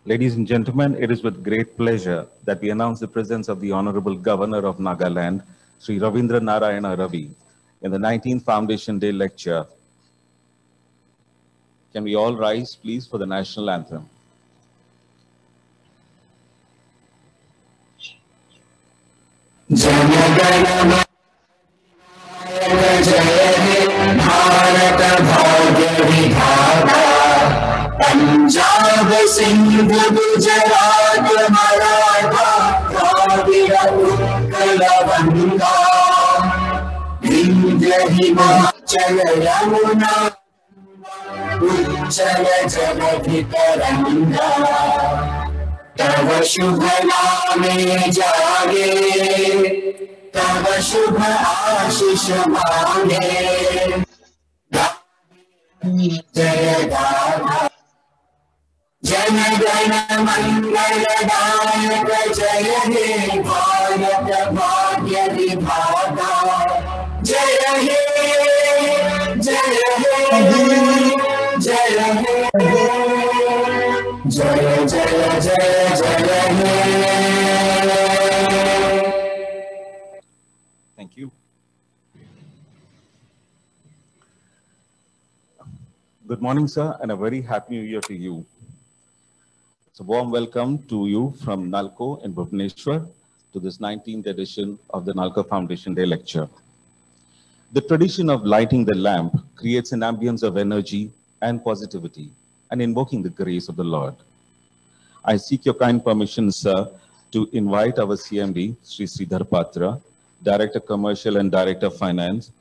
Ladies and gentlemen, it is with great pleasure that we announce the presence of the Honorable Governor of Nagaland, Sri Ravindra Narayana Ravi, in the 19th Foundation Day lecture. Can we all rise, please, for the national anthem? Bharat भाग्य विधाता पंजाब सिंध गुजरात मराठा द्राविड़ उत्कल गंगा विंध्य हिमाचल यमुना उज्जल जलधि तरंगा तव शुभ नामे जागे तव शुभ आशीष मांगे जय दाता जन गण मंगल दायक जय हे भारत भाग्य विधाता जय हे जय हे जय हे जय जय जय जय हे. Thank you. Good morning, sir, and a very happy New Year to you. It's a warm welcome to you from NALCO in Bhubaneswar to this 19th edition of the NALCO Foundation Day lecture. The tradition of lighting the lamp creates an ambience of energy and positivity and invoking the grace of the Lord. I seek your kind permission, sir, to invite our CMD, Sri Sridhar Patra, Director Commercial and Director Finance,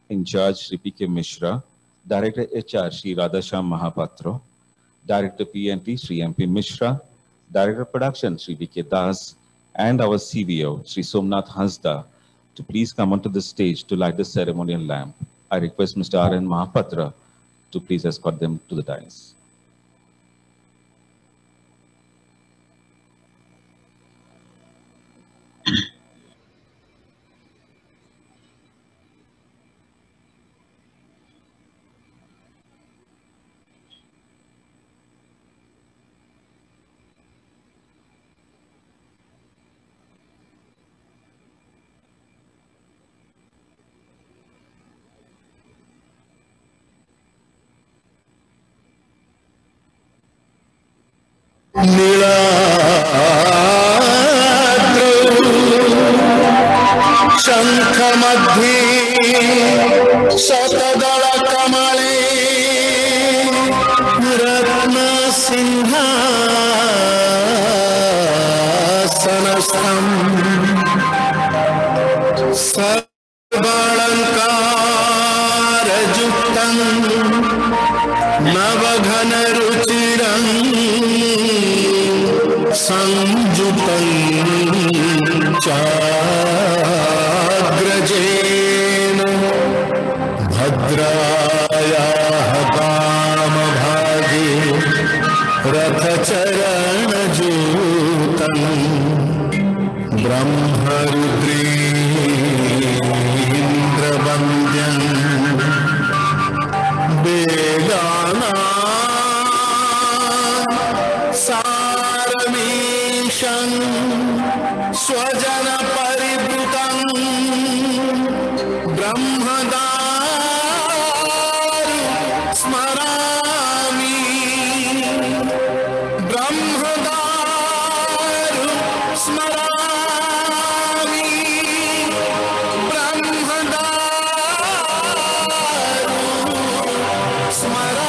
in charge Sri P.K. Mishra, Director HR Sri Radhasham Mahapatra, Director PNT Sri M.P. Mishra, Director Production Sri V.K. Das, and our CVO Sri Somnath Hasda to please come onto the stage to light the ceremonial lamp. I request Mr. R.N. Mahapatra to please escort them to the dais. शंख मध्ये शतदल कमले रत्न सिंहासनस्थं सर्वालंकारयुक्तं नवघन रुचिरं संयुतं चाग्रजेन भद्रायाः वामभागे रथचरणजूतं ब्रह्मरुद्रेन्द्रवन्द्यं वेदानां सारमीशं स्वजन परिवृतं ब्रह्मदारु स्मरामि ब्रह्मदारु स्मरामि ब्रह्मदारु स्मरामि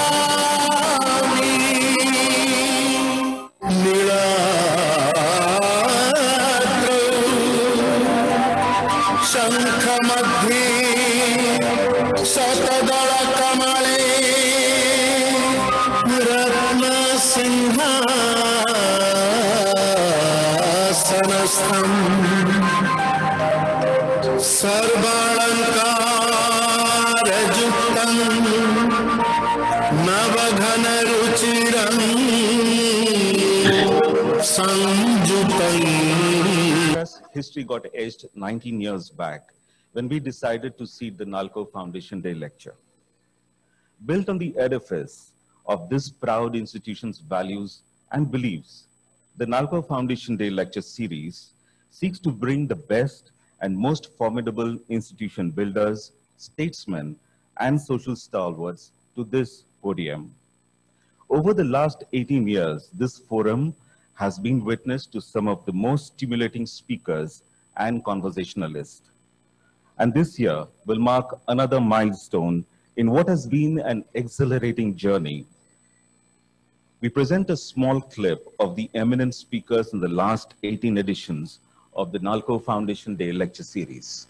शंख मध्ये शतदल कमले रत्न सिंहासनस्थं सर्वालंकारयुक्तं नवघन रुचिरं संयुतं. History got aged 19 years back when we decided to seed the NALCO Foundation Day lecture. Built on the edifice of this proud institution's values and believes the NALCO Foundation Day Lecture Series seeks to bring the best and most formidable institution builders, statesmen, and social stalwarts to this podium. Over the last 18 years, this forum has been witness to some of the most stimulating speakers and conversationalists. And this year will mark another milestone in what has been an exhilarating journey. We present a small clip of the eminent speakers in the last 18 editions of the NALCO Foundation Day Lecture Series.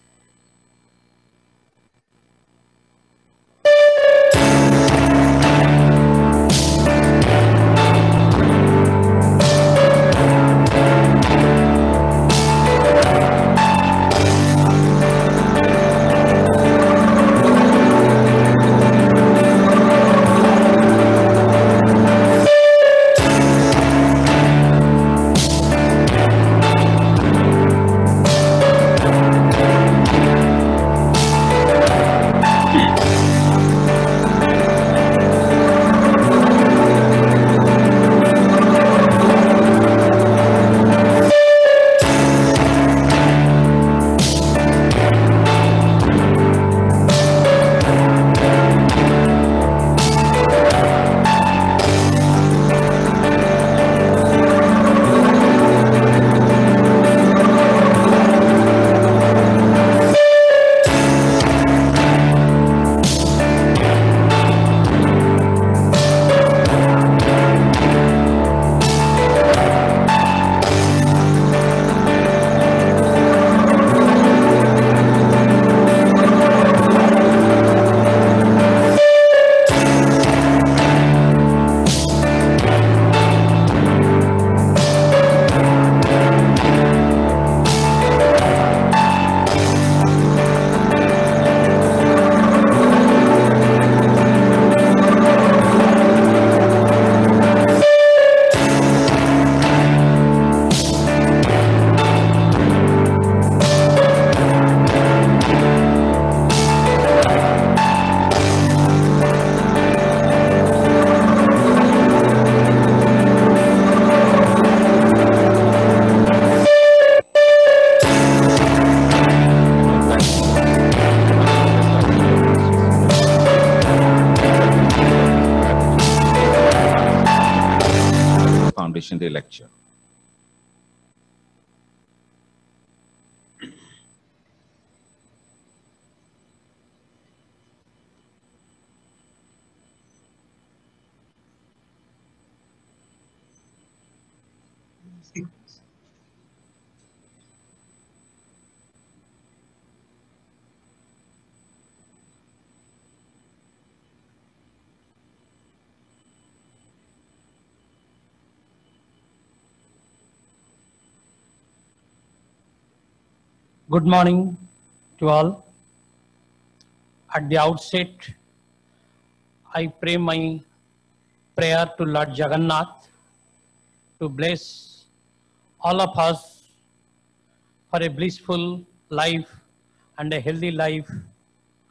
Foundation Day Lecture. Good morning to all. At the outset, I pray my prayer to Lord Jagannath to bless all of us for a blissful life and a healthy life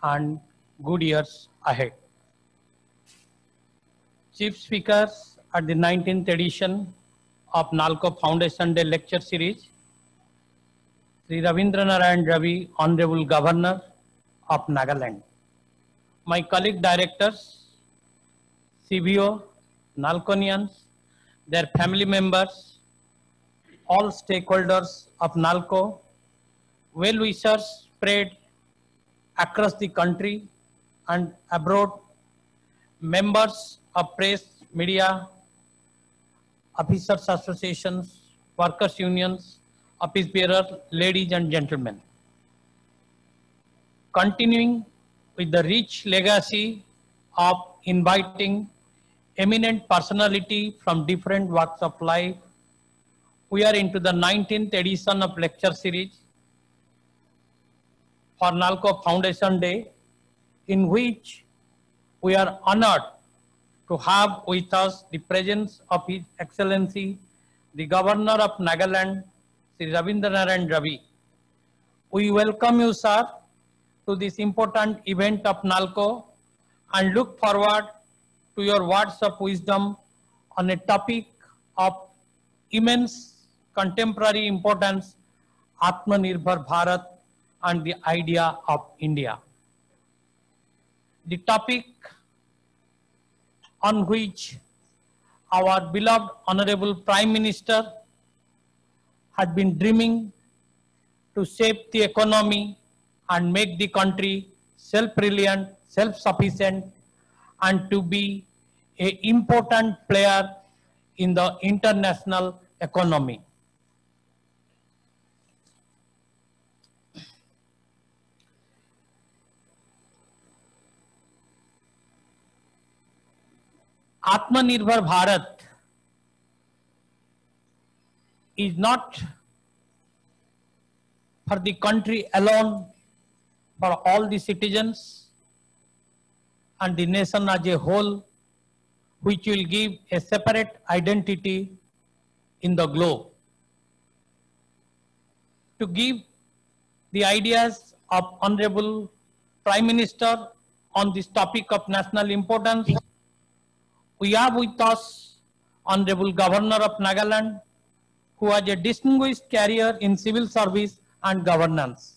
and good years ahead. Chief speakers at the 19th edition of NALCO Foundation Day Lecture Series, Sri Ravindra Narayan Ravi, Honorable Governor of Nagaland. My colleague directors, CBO, NALCOnians, their family members, all stakeholders of NALCO, well-wishers spread across the country and abroad, members of press, media, officers associations, workers unions, office bearer, ladies and gentlemen. Continuing with the rich legacy of inviting eminent personality from different walks of life, we are into the 19th edition of lecture series for NALCO Foundation Day, in which we are honored to have with us the presence of His Excellency, the Governor of Nagaland, Sri Ravindra Narayan Ravi. We welcome you, sir, to this important event of NALCO and look forward to your words of wisdom on a topic of immense contemporary importance, Atmanirbhar Bharat and the idea of India. The topic on which our beloved Honorable Prime Minister had been dreaming to shape the economy and make the country self-reliant, self-sufficient, and to be an important player in the international economy. Atmanirbhar Bharat is not for the country alone, for all the citizens and the nation as a whole, which will give a separate identity in the globe. To give the ideas of Honorable Prime Minister on this topic of national importance, we have with us Honorable Governor of Nagaland, who has a distinguished career in civil service and governance.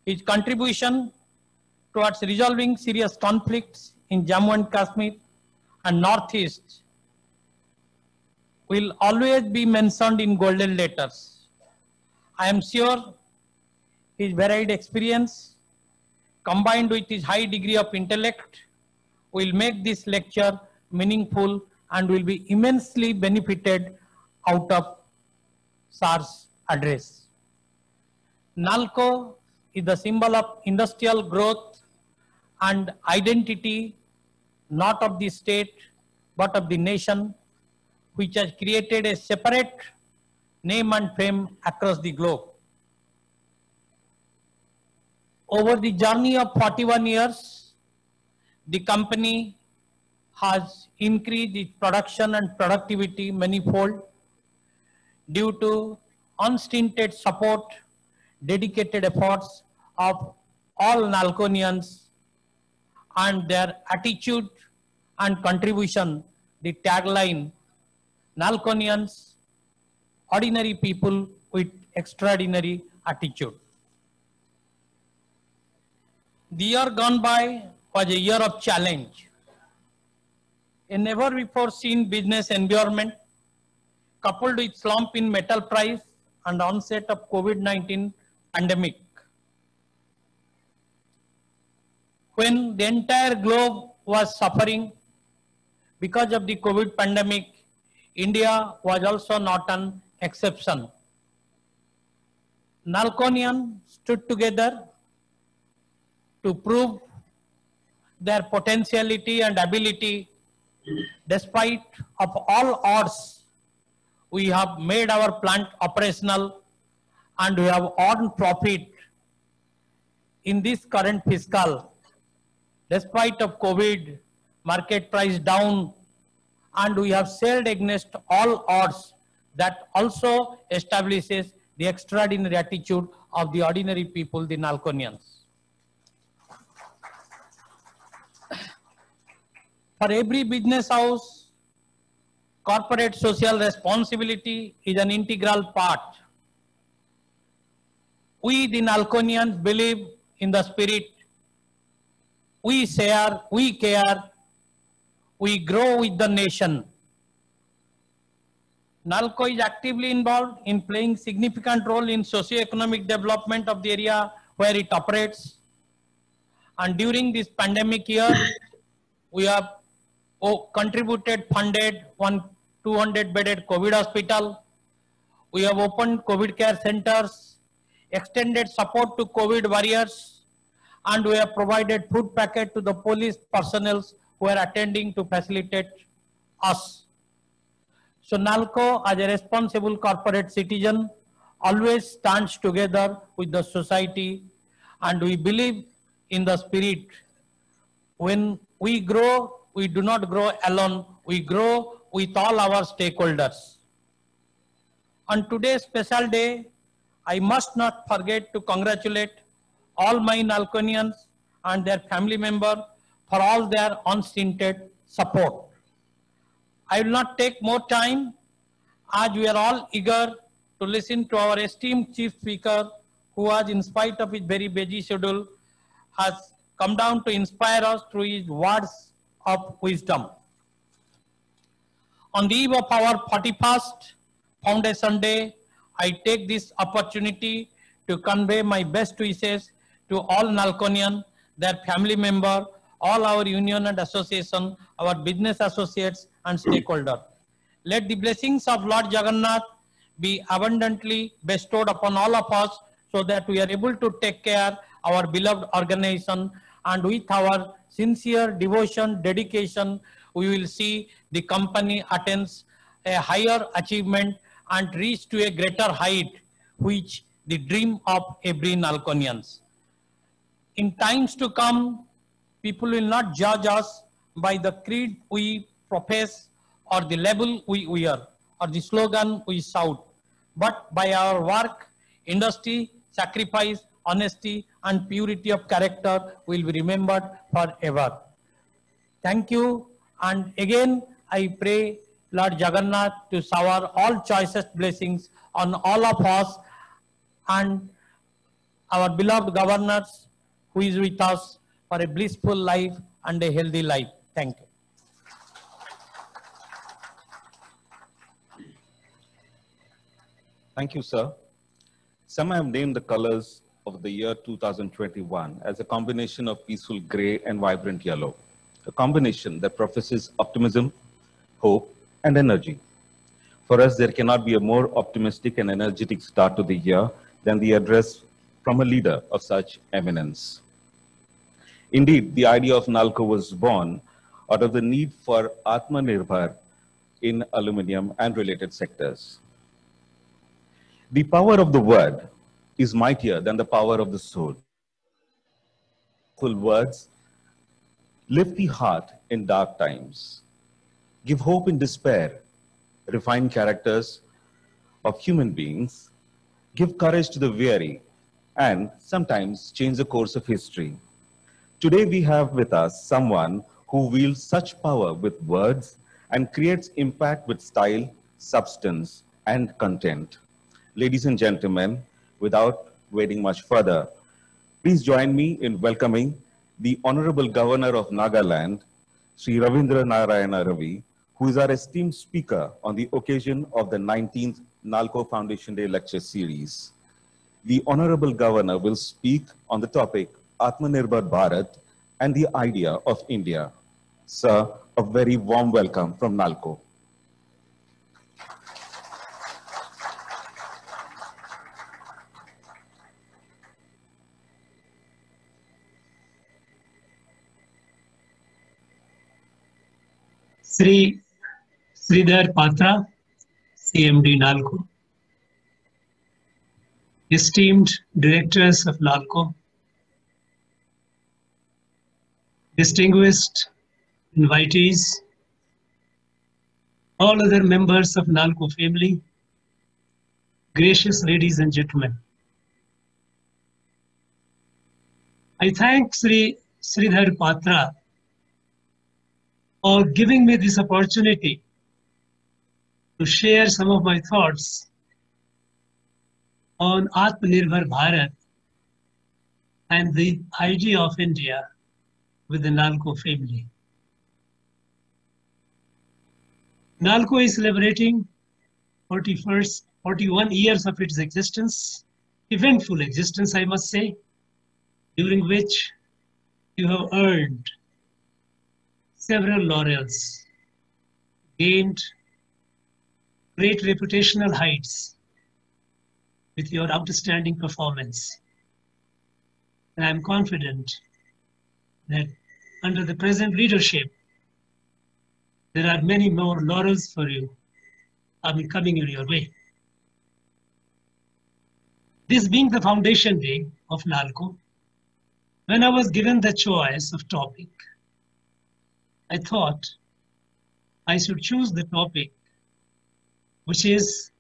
His contribution towards resolving serious conflicts in Jammu and Kashmir and Northeast will always be mentioned in golden letters. I am sure his varied experience combined with his high degree of intellect will make this lecture meaningful and will be immensely benefited out of Sir's address. NALCO is the symbol of industrial growth and identity, not of the state, but of the nation, which has created a separate name and fame across the globe. Over the journey of 41 years, the company has increased its production and productivity manifold due to unstinted support, dedicated efforts of all Nalconians and their attitude and contribution. The tagline, Nalconians, ordinary people with extraordinary attitude. The year gone by was a year of challenge. A never before seen business environment coupled with slump in metal price and onset of COVID-19 pandemic. When the entire globe was suffering because of the COVID pandemic, India was also not an exception. Nalconians stood together to prove their potentiality and ability. Despite of all odds, we have made our plant operational and we have earned profit in this current fiscal. Despite of COVID, market price down, and we have sailed against all odds. That also establishes the extraordinary attitude of the ordinary people, the Nalconians. For every business house, corporate social responsibility is an integral part. We, the Nalconians, believe in the spirit. We share, we care, we grow with the nation. NALCO is actively involved in playing significant role in socio-economic development of the area where it operates. And during this pandemic year, we have contributed, funded 200-bedded COVID hospital. We have opened COVID care centers, extended support to COVID warriors, and we have provided food packet to the police personnel who are attending to facilitate us. So NALCO, as a responsible corporate citizen, always stands together with the society, and we believe in the spirit. When we grow, we do not grow alone, we grow with all our stakeholders. On today's special day, I must not forget to congratulate all my Nalconians and their family members for all their unstinted support. I will not take more time as we are all eager to listen to our esteemed chief speaker, who was, in spite of his very busy schedule, has come down to inspire us through his words of wisdom. On the eve of our 41st Foundation Day, I take this opportunity to convey my best wishes to all Nalconian, their family member, all our union and association, our business associates and stakeholders. Let the blessings of Lord Jagannath be abundantly bestowed upon all of us so that we are able to take care our beloved organization, and with our sincere devotion, dedication, we will see the company attains a higher achievement and reach to a greater height, which the dream of every Nalconians. In times to come, people will not judge us by the creed we profess or the label we wear or the slogan we shout, but by our work, industry, sacrifice, honesty, and purity of character will be remembered forever. Thank you. And again, I pray Lord Jagannath to shower all choicest blessings on all of us and our beloved governors who is with us for a blissful life and a healthy life. Thank you. Thank you, sir. Some have named the colors of the year 2021 as a combination of peaceful gray and vibrant yellow, a combination that professes optimism, hope, and energy. For us, there cannot be a more optimistic and energetic start to the year than the address from a leader of such eminence. Indeed, the idea of NALCO was born out of the need for Atmanirbhar in aluminum and related sectors. The power of the word is mightier than the power of the sword. Full words lift the heart in dark times, give hope in despair, refine characters of human beings, give courage to the weary, and sometimes change the course of history. Today we have with us someone who wields such power with words and creates impact with style, substance, and content. Ladies and gentlemen, without waiting much further, please join me in welcoming the Honorable Governor of Nagaland, Sri Ravindra Narayana Ravi, who is our esteemed speaker on the occasion of the 19th NALCO Foundation Day Lecture Series. The Honorable Governor will speak on the topic Atmanirbhar Bharat and the idea of India. Sir, a very warm welcome from NALCO. Sri Sridhar Patra, CMD NALCO, esteemed directors of NALCO, distinguished invitees, all other members of NALCO family, gracious ladies and gentlemen. I thank Sri Sridhar Patra for giving me this opportunity to share some of my thoughts on Atmanirbhar Bharat and the idea of India with the NALCO family. NALCO is celebrating 41 years of its existence, eventful existence, I must say, during which you have earned several laurels, gained great reputational heights with your outstanding performance. And I'm confident that under the present leadership, there are many more laurels for you coming in your way. This being the foundation day of NALCO, when I was given the choice of topic, I thought I should choose the topic which is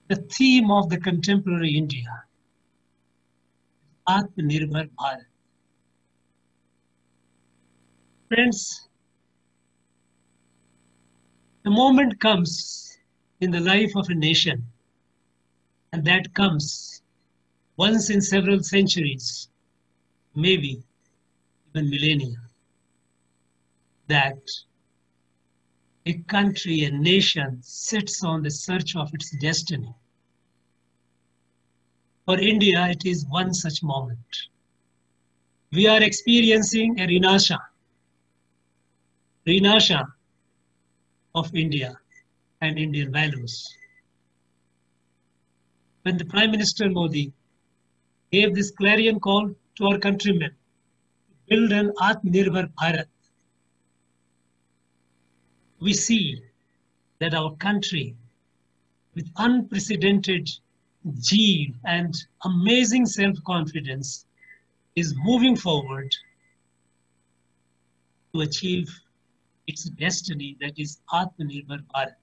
the theme of the contemporary India, Atmanirbhar Bharat. Friends, The moment comes in the life of a nation, and that comes once in several centuries, maybe even millennia, that a country, a nation sits on the search of its destiny. For India, it is one such moment. We are experiencing a renascence of India and Indian values. When the Prime Minister Modi gave this clarion call to our countrymen to build an Atmanirbhar Bharat, we see that our country, with unprecedented zeal and amazing self-confidence, is moving forward to achieve its destiny, that is Atmanirbhar Bharat,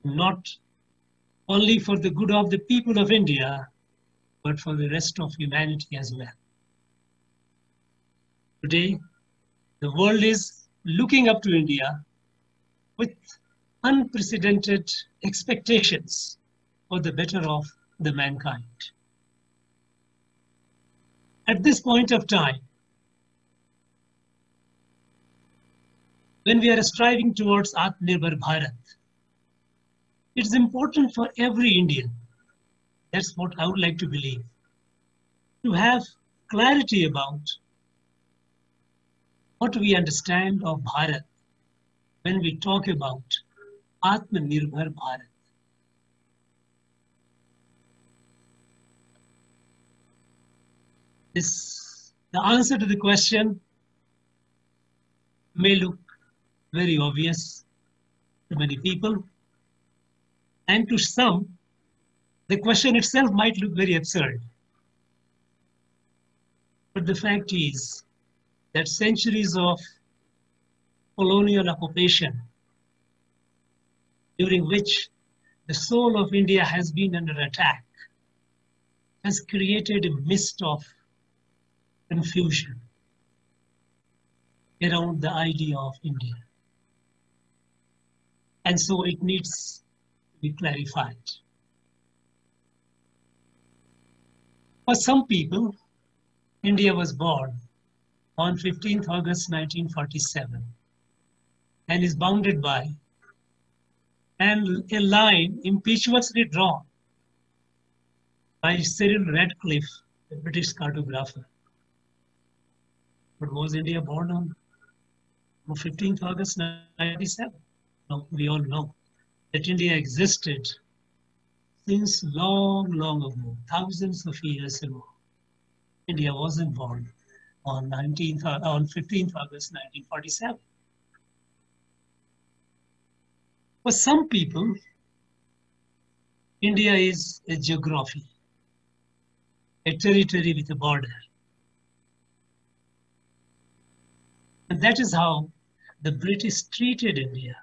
not only for the good of the people of India, but for the rest of humanity as well. Today, the world is looking up to India with unprecedented expectations for the better of the mankind. At this point of time, when we are striving towards Atmanirbhar Bharat, it's important for every Indian, that's what I would like to believe, to have clarity about what we understand of Bharat when we talk about Atmanirbhar Bharat. The answer to the question may look very obvious to many people, and to some, the question itself might look very absurd. But the fact is that centuries of colonial occupation, during which the soul of India has been under attack, has created a mist of confusion around the idea of India. And so it needs to be clarified. For some people, India was born on 15th August 1947 and is bounded by and a line impetuously drawn by Cyril Radcliffe, the British cartographer. But was India born on 15th August 1947? No, we all know that India existed since long, long ago, thousands of years ago. India wasn't born on 15th August 1947. For some people, India is a geography, a territory with a border. And that is how the British treated India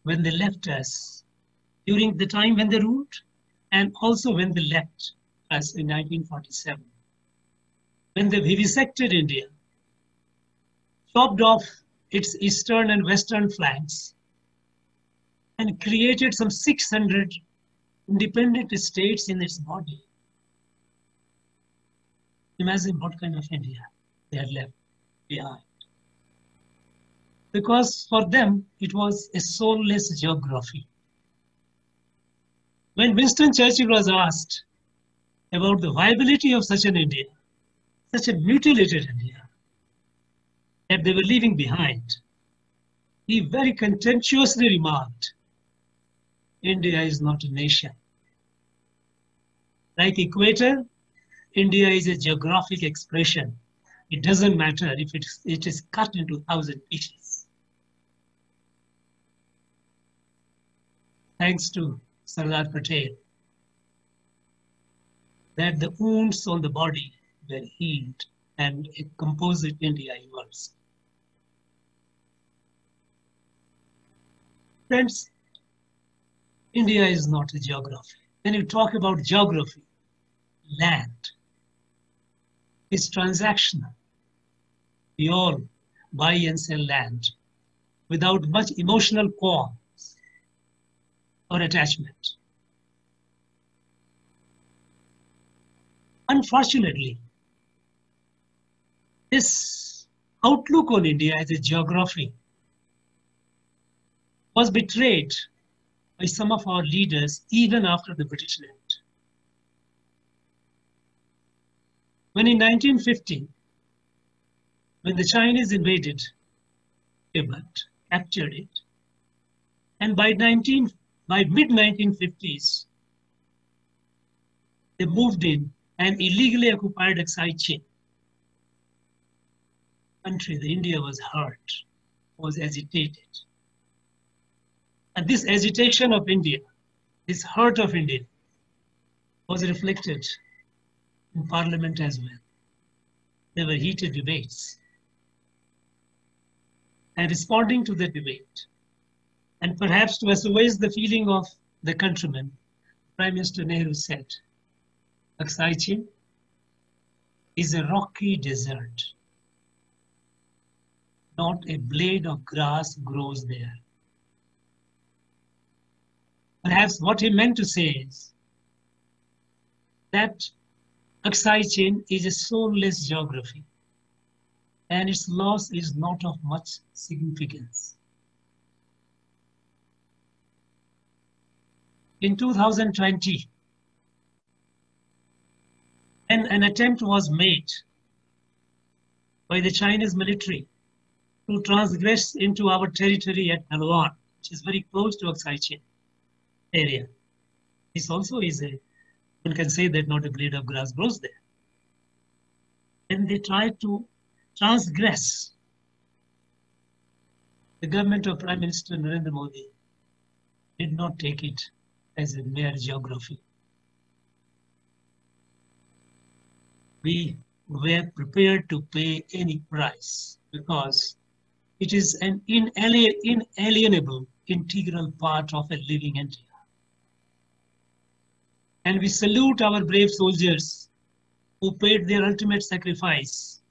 when they left us, during the time when they ruled, and also when they left us in 1947. When they vivisected India, chopped off its eastern and western flanks, and created some 600 independent states in its body. Imagine what kind of India they had left behind. Because for them, it was a soulless geography. When Winston Churchill was asked about the viability of such an India, such a mutilated India that they were leaving behind, he very contemptuously remarked, India is not a nation. Like equator, India is a geographic expression. It doesn't matter if it is cut into 1,000 pieces. Thanks to Sardar Patel, that the wounds on the body were healed and a composite India emerged. Friends, India is not a geography. When you talk about geography, land is transactional. We all buy and sell land without much emotional qualms or attachment. Unfortunately, this outlook on India as a geography was betrayed by some of our leaders even after the British left. When in 1950, when the Chinese invaded Tibet, captured it, and by mid-1950s, they moved in and illegally occupied Aksai Chin. Country, the India was hurt, was agitated. And this agitation of India, this hurt of India, was reflected in Parliament as well. There were heated debates. And responding to the debate, and perhaps to assuage the feeling of the countrymen, Prime Minister Nehru said, Aksai Chin is a rocky desert. Not a blade of grass grows there. Perhaps what he meant to say is that Aksai Chin is a soulless geography, and its loss is not of much significance. In 2020, when an attempt was made by the Chinese military to transgress into our territory at Nalwan, which is very close to Aksai Chin area. This also is one can say that not a blade of grass grows there. When they tried to transgress, the government of Prime Minister Narendra Modi did not take it as a mere geography. We were prepared to pay any price because it is an inalienable, integral part of a living entity. And we salute our brave soldiers who paid their ultimate sacrifice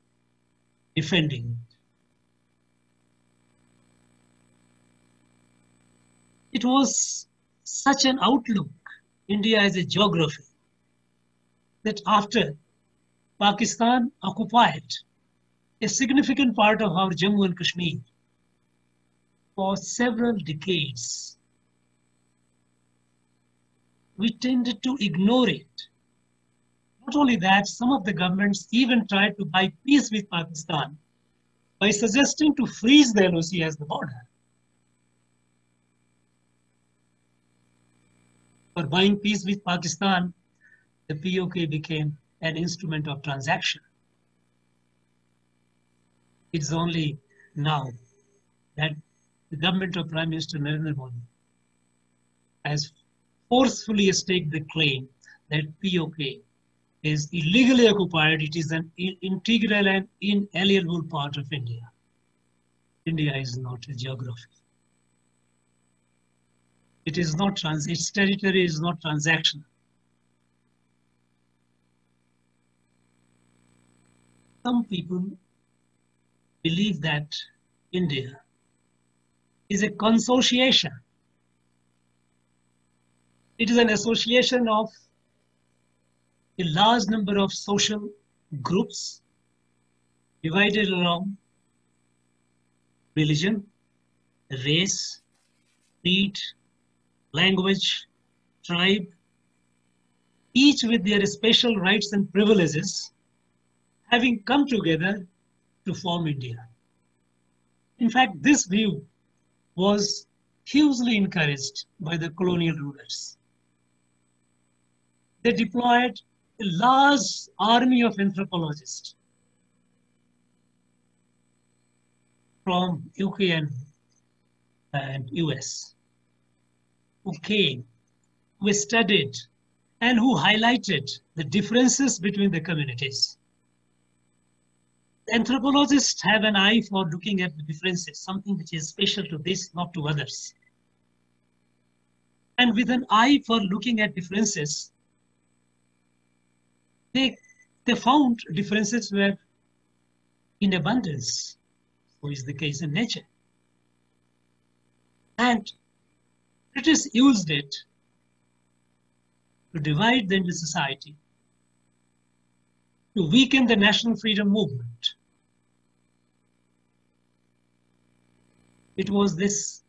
defending it. It was such an outlook, India as a geography, that after Pakistan occupied a significant part of our Jammu and Kashmir for several decades, we tended to ignore it. Not only that, some of the governments even tried to buy peace with Pakistan by suggesting to freeze the LOC as the border. For buying peace with Pakistan, the POK became an instrument of transaction. It's only now that the government of Prime Minister Narendra Modi has forcefully staked the claim that POK is illegally occupied. It is an integral and inalienable part of India. India is not a geography. It is not its territory is not transactional. Some people believe that India is a consociation. It is an association of a large number of social groups divided along religion, race, creed, language, tribe, each with their special rights and privileges, having come together to form India. In fact, this view was hugely encouraged by the colonial rulers. They deployed a large army of anthropologists from UK and US who came, who studied, and who highlighted the differences between the communities. Anthropologists have an eye for looking at the differences, something which is special to this, not to others. And with an eye for looking at differences, they found differences were in abundance. So is the case in nature. And British used it to divide the Indian society, to weaken the national freedom movement. It was this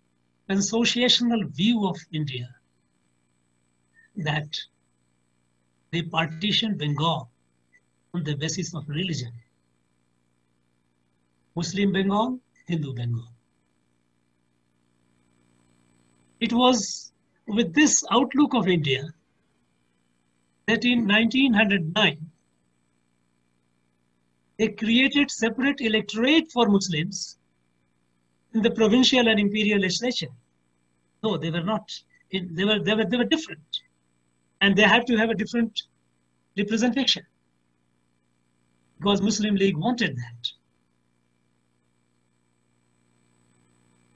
consociational view of India that they partitioned Bengal on the basis of religion. Muslim Bengal, Hindu Bengal. It was with this outlook of India that in 1909, they created separate electorate for Muslims in the provincial and imperial legislature. No, they were not. They were different, and they had to have a different representation because Muslim League wanted that.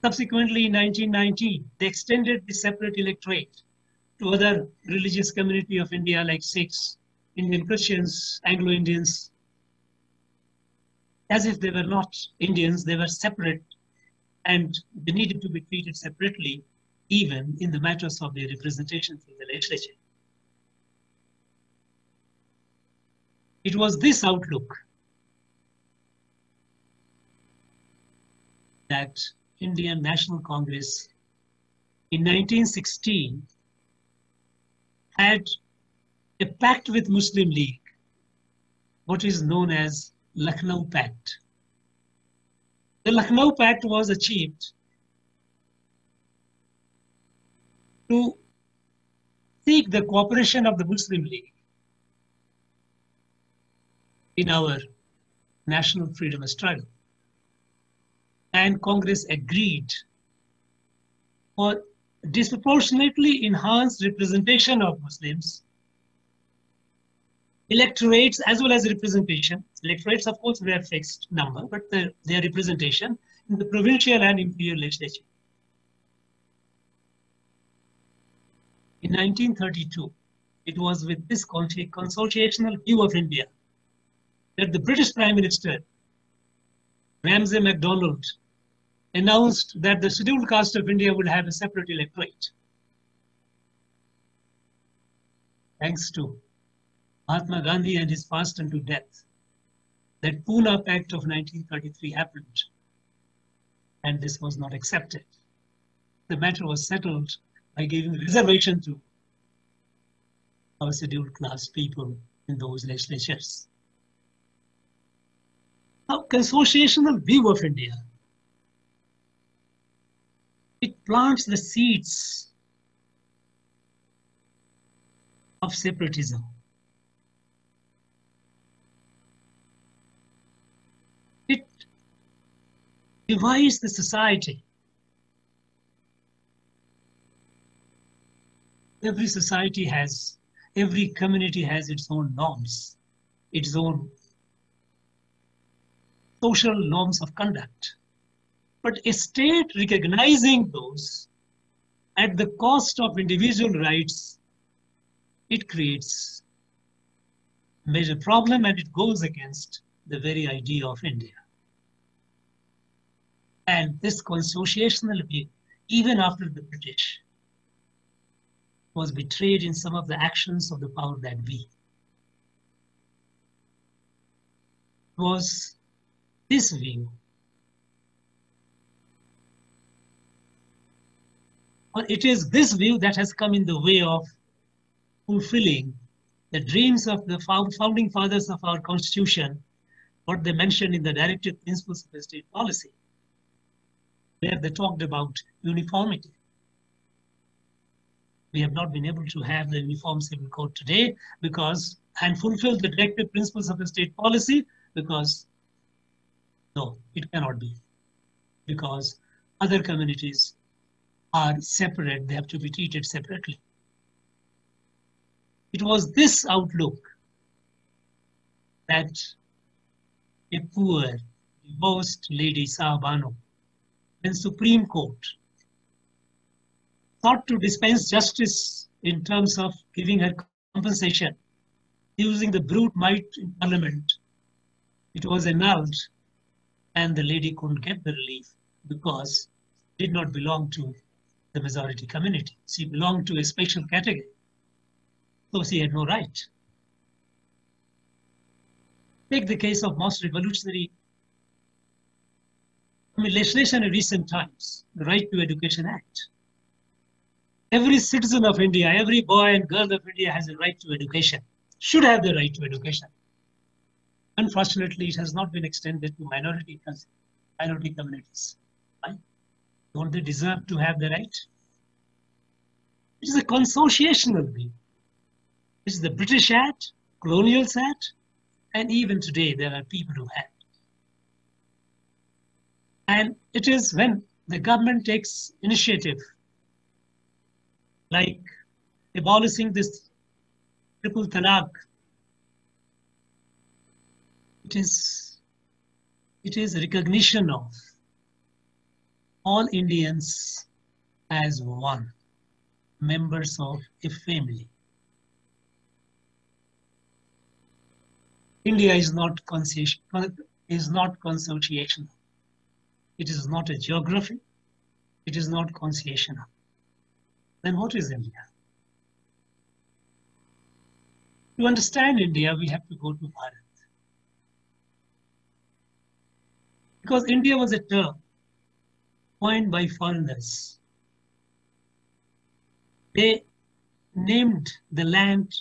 Subsequently, in 1919, they extended the separate electorate to other religious community of India like Sikhs, Indian Christians, Anglo-Indians. As if they were not Indians, they were separate and they needed to be treated separately even in the matters of their representation in the legislature. It was this outlook that Indian National Congress in 1916 had a pact with Muslim League, what is known as Lucknow Pact. The Lucknow Pact was achieved to seek the cooperation of the Muslim League in our national freedom struggle. And Congress agreed for disproportionately enhanced representation of Muslims, electorates as well as representation. Electorates, of course, were fixed number, but their representation in the provincial and imperial legislature. In 1932, it was with this consociational view of India that the British Prime Minister, Ramsay MacDonald, announced that the scheduled caste of India would have a separate electorate. Thanks to Mahatma Gandhi and his fast unto death, that Pune Pact of 1933 happened, and this was not accepted. The matter was settled by giving reservation to our scheduled class people in those legislatures. Now, consociational view of India, it plants the seeds of separatism. It divides the society. Every society has, every community has its own norms, its own social norms of conduct. But a state recognizing those at the cost of individual rights, it creates a major problem and it goes against the very idea of India. And this consociational view, even after the British, was betrayed in some of the actions of the power that be. It was this view, or it is this view that has come in the way of fulfilling the dreams of the founding fathers of our Constitution, what they mentioned in the directive principles of the state policy, where they talked about uniformity. We have not been able to have the Uniform Civil Code today because, and fulfill the directive principles of the state policy because, no, it cannot be. Because other communities are separate, they have to be treated separately. It was this outlook that a poor, divorced lady, Sahabano, in Supreme Court, sought to dispense justice in terms of giving her compensation, using the brute might in Parliament. It was annulled and the lady couldn't get the relief because it did not belong to the majority community. She belonged to a special category, so she had no right. Take the case of most revolutionary legislation in recent times, the Right to Education Act. Every citizen of India, every boy and girl of India has a right to education, should have the right to education. Unfortunately, it has not been extended to minority communities. Why? Don't they deserve to have the right? It is a consociational bill. It is the British Act, Colonial Act, and even today there are people who have. And it is when the government takes initiative, like abolishing this triple talaq, it is recognition of all Indians as one, members of a family. India is not consociational. It is not a geography. It is not consociational. Then what is India? To understand India, we have to go to Bharat. Because India was a term coined by foreigners. They named the land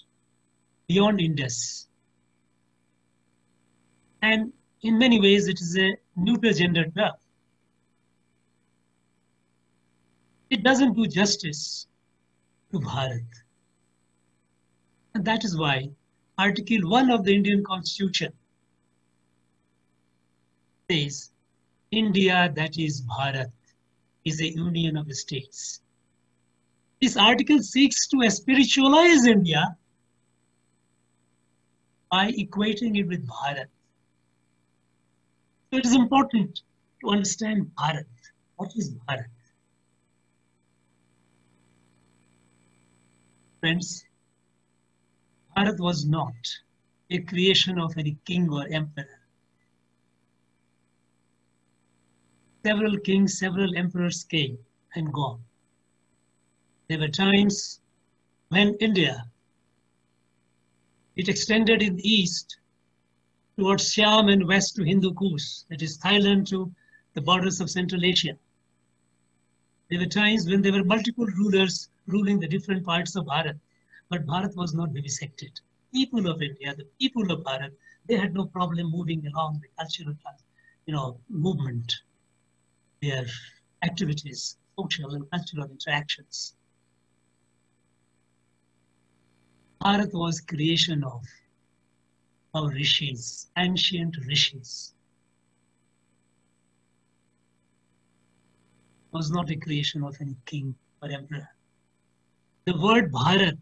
beyond Indus. And in many ways, it is a neuter gender term. It doesn't do justice to Bharat. And that is why Article 1 of the Indian Constitution says, India, that is Bharat, is a union of states. This article seeks to spiritualize India by equating it with Bharat. So it is important to understand Bharat. What is Bharat? Friends, Bharat was not a creation of any king or emperor. Several kings, several emperors came and gone. There were times when India, it extended in the east towards Siam and west to Hindu Kush, that is Thailand to the borders of Central Asia. There were times when there were multiple rulers ruling the different parts of Bharat, but Bharat was not vivisected. People of India, the people of Bharat, they had no problem moving along the cultural, movement, their activities, social and cultural interactions. Bharat was creation of our rishis, ancient rishis. It was not a creation of any king or emperor. The word Bharat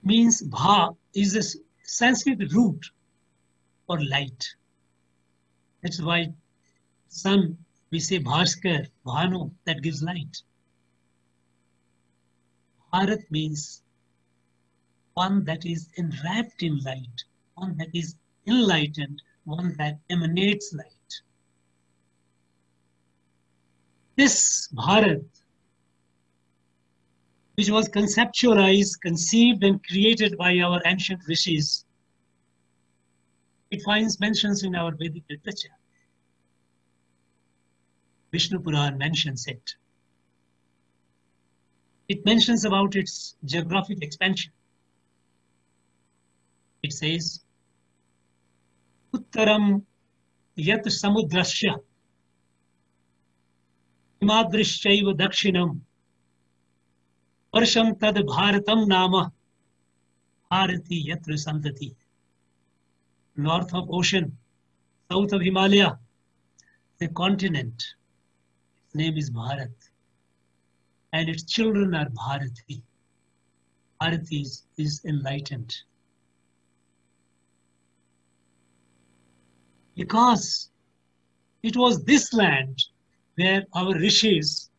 means Bha is a Sanskrit root for light. That's why sun, we say Bhaskar, Bhanu, that gives light. Bharat means one that is enwrapped in light, one that is enlightened, one that emanates light. This Bharat, which was conceptualized, conceived, and created by our ancient rishis, it finds mentions in our Vedic literature. Vishnu Puran mentions it. It mentions about its geographic expansion. It says, Uttaram yat samudrasya himadrishchaiva dakshinam varsham tad bharatam nama bharati yatra santati. North of ocean, south of Himalaya, the continent, its name is Bharat. And its children are Bharati. Bharati is enlightened. Because it was this land where our rishis,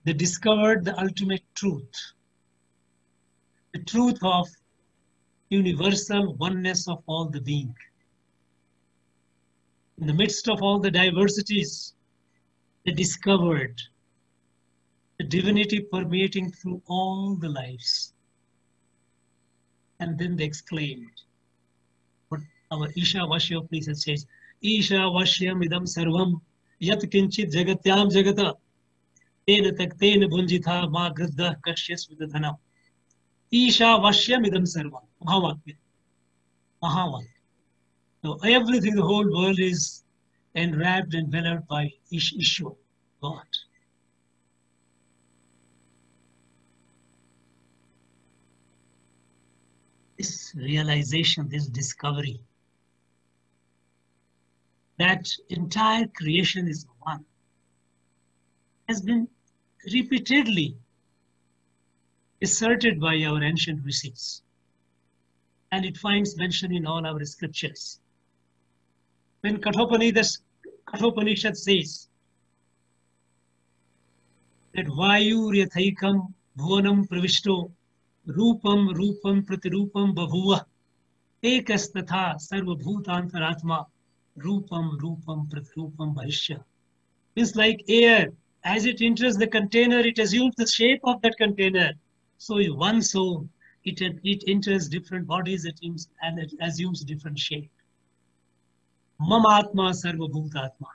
they discovered the ultimate truth. The truth of universal oneness of all the being. In the midst of all the diversities, they discovered the divinity permeating through all the lives. And then they exclaimed, what our Isha Vashya Upanishad says, Isha Vashyam idam sarvam yat kinchit jagatyam jagata tena taktena bhunjitha ma griddha kashyas vidadhanam. Isha Vashyam idam sarvam. Mahavakya. Mahavakya. So everything, the whole world is enwrapped and enveloped by Ishwar, God. This realization, this discovery, that entire creation is one, has been repeatedly asserted by our ancient rishis. And it finds mention in all our scriptures. When Kathopanishad says that Vayu Ryathaikam Bhuvanam Pravishto Rupam Rupam Pratirupam Bhavuva Ekastatha Sarvabhutantaratma Rupam Rupam Pratirupam Bhashya. It's like air. As it enters the container, it assumes the shape of that container. So in one soul, it enters different bodies and it assumes different shape. Mama Atma Sarvabhutatma.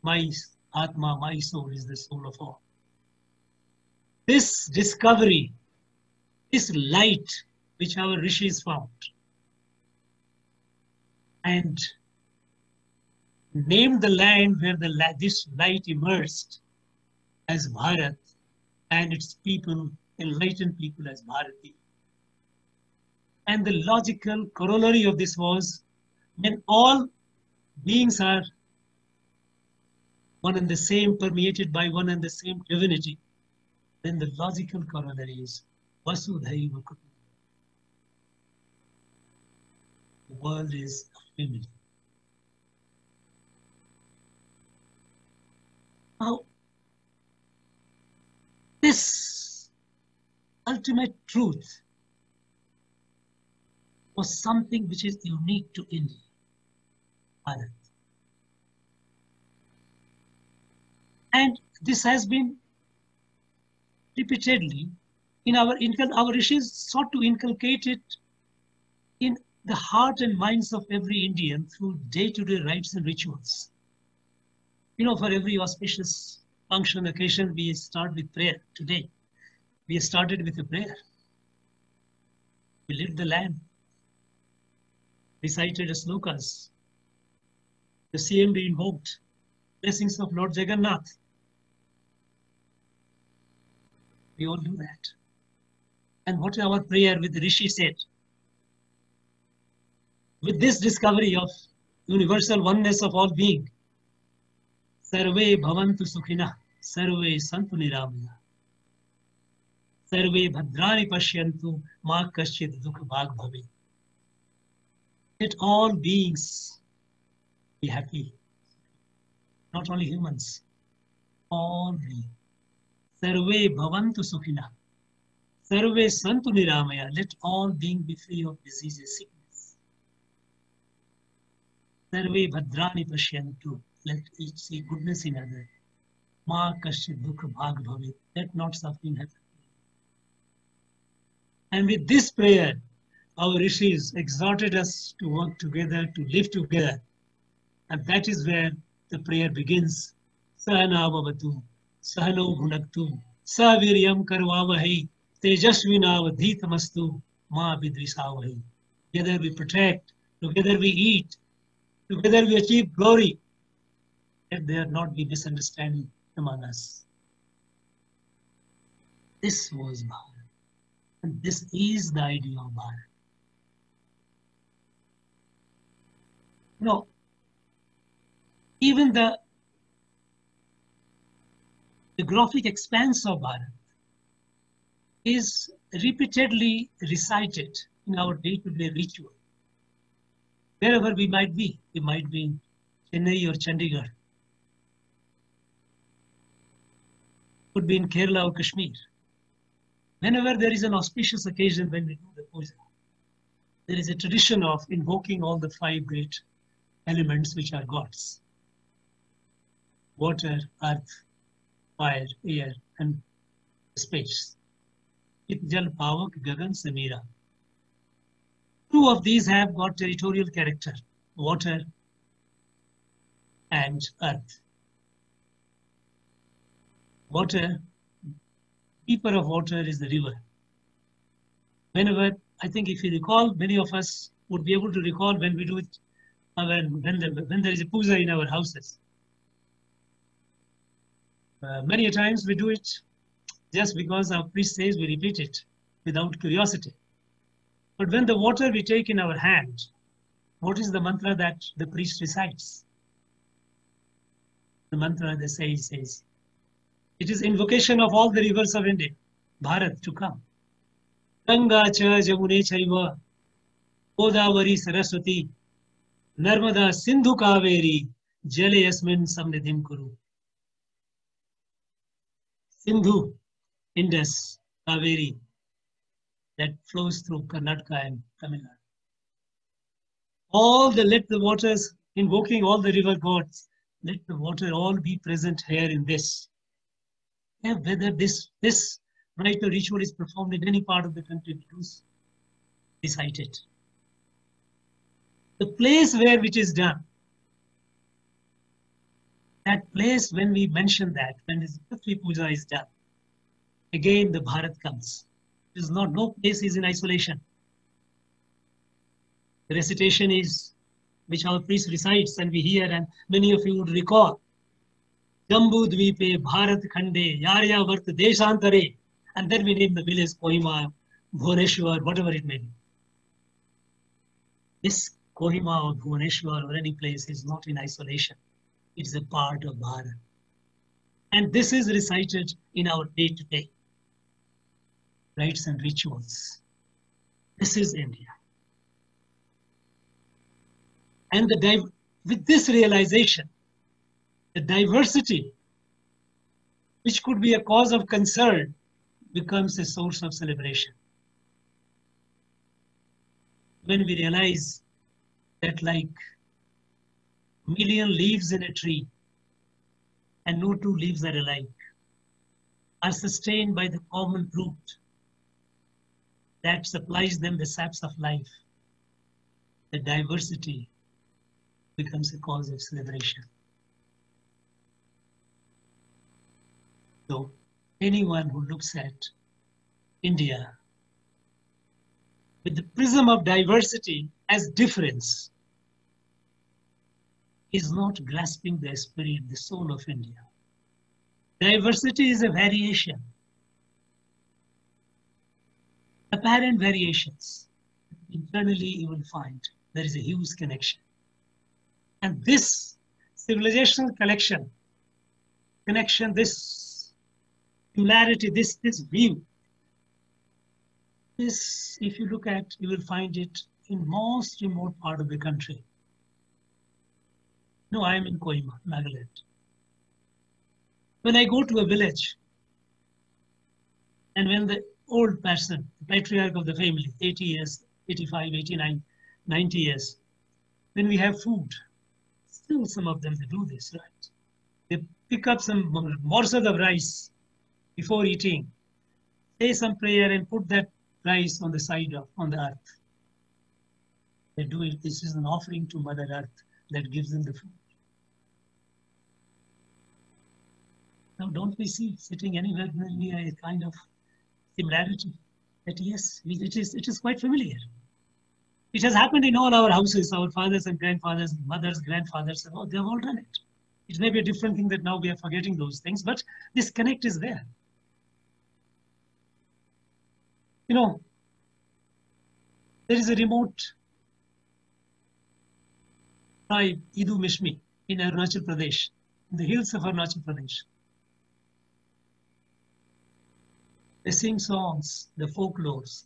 My Atma, my soul is the soul of all. This discovery, this light which our rishis found and named the land where this light emerged as Bharat and its people, enlightened people as Bharati. And the logical corollary of this was when all beings are one and the same, permeated by one and the same divinity, then the logical corollary is Vasudhaiva Kutumbakam. The world is a family. Now, this ultimate truth was something which is unique to India, Bharat. And this has been repeatedly in our rishis sought to inculcate it in the heart and minds of every Indian through day-to-day rites and rituals. You know, for every auspicious function, occasion, we start with prayer. Today, we started with a prayer. We lit the lamp, recited slokas. The CMD invoked blessings of Lord Jagannath. We all do that. And what our prayer with the Rishi said? With this discovery of universal oneness of all being, Sarve bhavantu sukhina, sarve santu niramaya, sarve bhadrani pashyantu, ma kaschid dukha bhag bhave. Let all beings be happy, not only humans, all beings. Sarve bhavantu sukhina, sarve santu niramaya. Let all beings be free of diseases, sickness. Sarve bhadrani pashyantu. Let each see goodness in others. Ma kaschid dukha bhag bhave. Let not suffering happen. And with this prayer, our rishis exhorted us to work together, to live together. And that is where the prayer begins. Sahana bhavatu, sahano bhunaktu, saviryam karvavahi, tejasvinavadhitamastu, ma vidrisavahi. Together we protect, together we eat, together we achieve glory. Let there not be misunderstanding among us. This was Bharat. And this is the idea of Bharat. No, even the geographic expanse of Bharat is repeatedly recited in our day-to-day ritual. Wherever we might be in Chennai or Chandigarh, could be in Kerala or Kashmir. Whenever there is an auspicious occasion when we do the puja, there is a tradition of invoking all the 5 great elements which are gods: water, earth, fire, air, and space. It Jal Pavak Gagan Samira. Two of these have got territorial character, water and earth. Water, keeper of water is the river. Whenever, I think if you recall, many of us would be able to recall when we do it, when there is a puja in our houses. Many times we do it just because our priest says we repeat it without curiosity. But when the water we take in our hand, what is the mantra that the priest recites? The mantra they say says, it is invocation of all the rivers of India, Bharat, to come. Ganga cha Jamune chaiva, Godavari Saraswati, Narmada Sindhu Kaveri, Jale Yasmin Samnidhim Kuru. Sindhu, Indus, Kaveri, that flows through Karnataka and Tamil Nadu. All the let the waters, invoking all the river gods, let the water all be present here in this. And whether this rite or ritual is performed in any part of the country, we do recite it. The place where it is done, that place when we mention that, when this Prithvi Puja is done, again the Bharat comes. It is not, no place is in isolation. The recitation is, which our priest recites and we hear, and many of you would recall. Jambu Dvipe, Bharat Khande, Yaryavart, Deshantare, and then we name the village Kohima, Bhuvaneshwar, whatever it may be. This Kohima or Bhuvaneshwar or any place is not in isolation. It is a part of Bharat. And this is recited in our day-to-day rites and rituals. This is India. And with this realization, the diversity, which could be a cause of concern, becomes a source of celebration. When we realize that like million leaves in a tree and no two leaves are alike, are sustained by the common root that supplies them the saps of life, the diversity becomes a cause of celebration. So anyone who looks at India with the prism of diversity as difference is not grasping the spirit, the soul of India. Diversity is a variation, apparent variations. Internally, you will find there is a huge connection. And this civilizational connection, this similarity, this view, this, if you look at, you will find it in most remote part of the country. No, I am in Kohima, Nagaland. When I go to a village, and when the old person, the patriarch of the family, 80 years, 85, 89, 90 years, when we have food, still some of them, they do this, right? They pick up some morsels of rice before eating, say some prayer and put that rice on the side of, on the earth. They do it, this is an offering to Mother Earth that gives them the food. Now don't we see sitting anywhere near a kind of similarity that yes, it is quite familiar. It has happened in all our houses, our fathers and grandfathers, mothers, grandfathers, oh, they have all done it. It may be a different thing that now we are forgetting those things, but this connect is there. You know, there is a remote tribe, Idu Mishmi, in Arunachal Pradesh, in the hills of Arunachal Pradesh. They sing songs, the folklores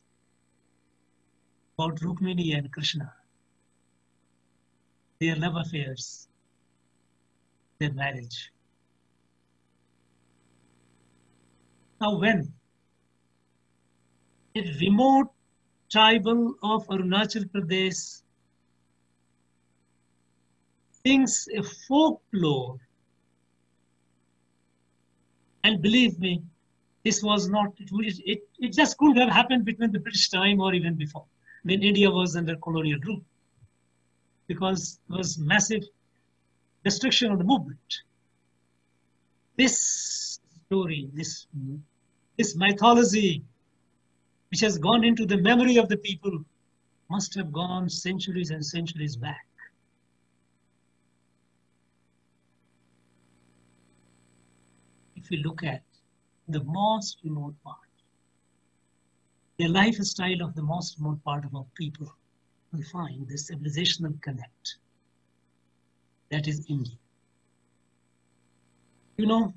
about Rukmini and Krishna, their love affairs, their marriage. Now when a remote tribal of Arunachal Pradesh sings a folklore, and believe me, This was not, it just couldn't have happened between the British time or even before, when India was under colonial rule, because there was massive destruction of the movement. This story, this mythology, which has gone into the memory of the people, must have gone centuries and centuries back. If we look at the most remote part, the lifestyle of the most remote part of our people, we find the civilizational connect. That is India. You know,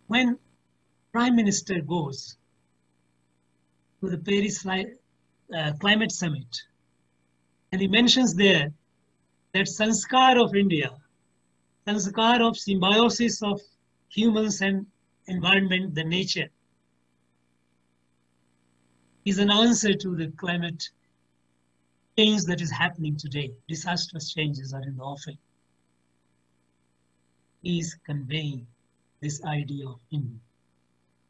when Prime Minister goes to the Paris Climate Summit, and he mentions there that sanskar of India, sanskar of symbiosis of humans and environment, the nature, is an answer to the climate change that is happening today. Disastrous changes are in the offing. He is conveying this idea of India,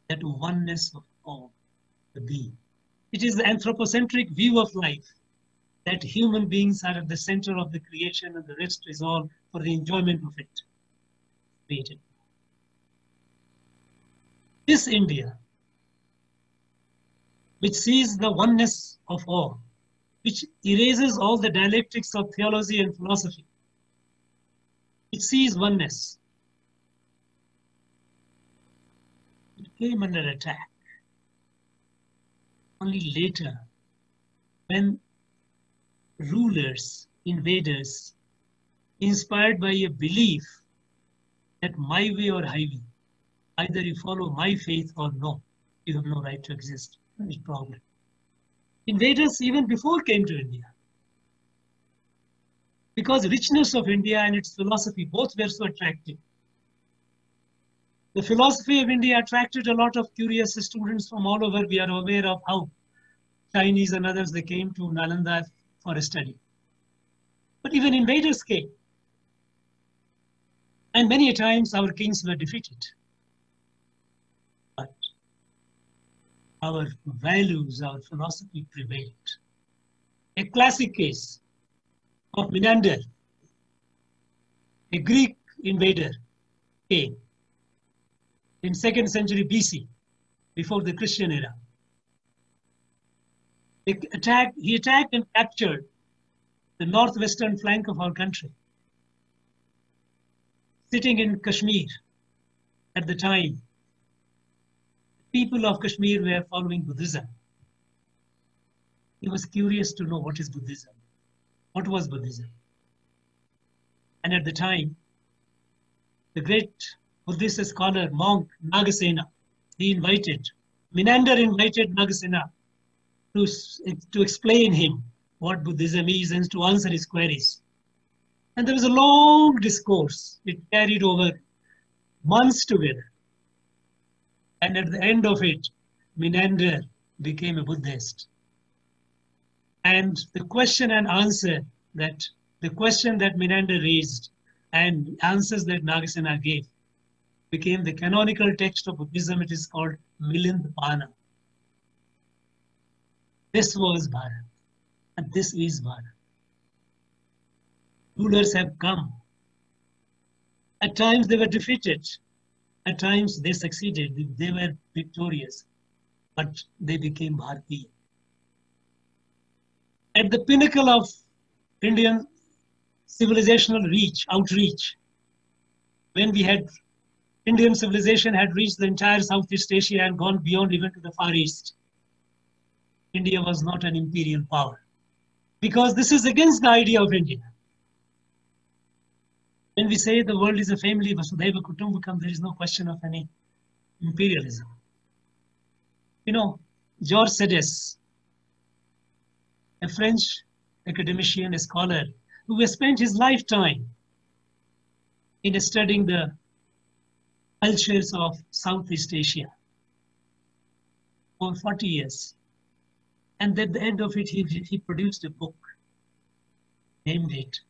that oneness of all the being. It is the anthropocentric view of life, that human beings are at the center of the creation and the rest is all for the enjoyment of it. Created. This India, which sees the oneness of all, which erases all the dialectics of theology and philosophy, it sees oneness. It came under attack only later, when rulers, invaders, inspired by a belief that my way or highway, either you follow my faith or no, you have no right to exist. No problem. Invaders even before came to India, because richness of India and its philosophy both were so attractive. The philosophy of India attracted a lot of curious students from all over. We are aware of how Chinese and others, they came to Nalanda for a study. But even invaders came. And many times our kings were defeated. But our values, our philosophy prevailed. A classic case of Menander, a Greek invader, came in 2nd century BC, before the Christian era. He attacked and captured the northwestern flank of our country. Sitting in Kashmir at the time, people of Kashmir were following Buddhism. He was curious to know what is Buddhism. What was Buddhism? And at the time, the great Buddhist scholar, monk Nagasena, Menander invited Nagasena to explain him what Buddhism is and to answer his queries. And there was a long discourse. It carried over months together. And at the end of it, Menander became a Buddhist. And the question and answer the question that Menander raised and answers that Nagasena gave became the canonical text of Buddhism. It is called Milinda. This was Bharat, and this is Bharat. Rulers have come. At times they were defeated. At times they succeeded. They were victorious, but they became Bharatiya. At the pinnacle of Indian civilizational outreach, when Indian civilization had reached the entire Southeast Asia and gone beyond even to the Far East, India was not an imperial power, because this is against the idea of India. When we say the world is a family, Vasudhaiva Kutumbakam, there is no question of any imperialism. You know, Georges Seurat, a French academician, a scholar, who has spent his lifetime in studying the cultures of Southeast Asia for 40 years. And at the end of it, he produced a book, named it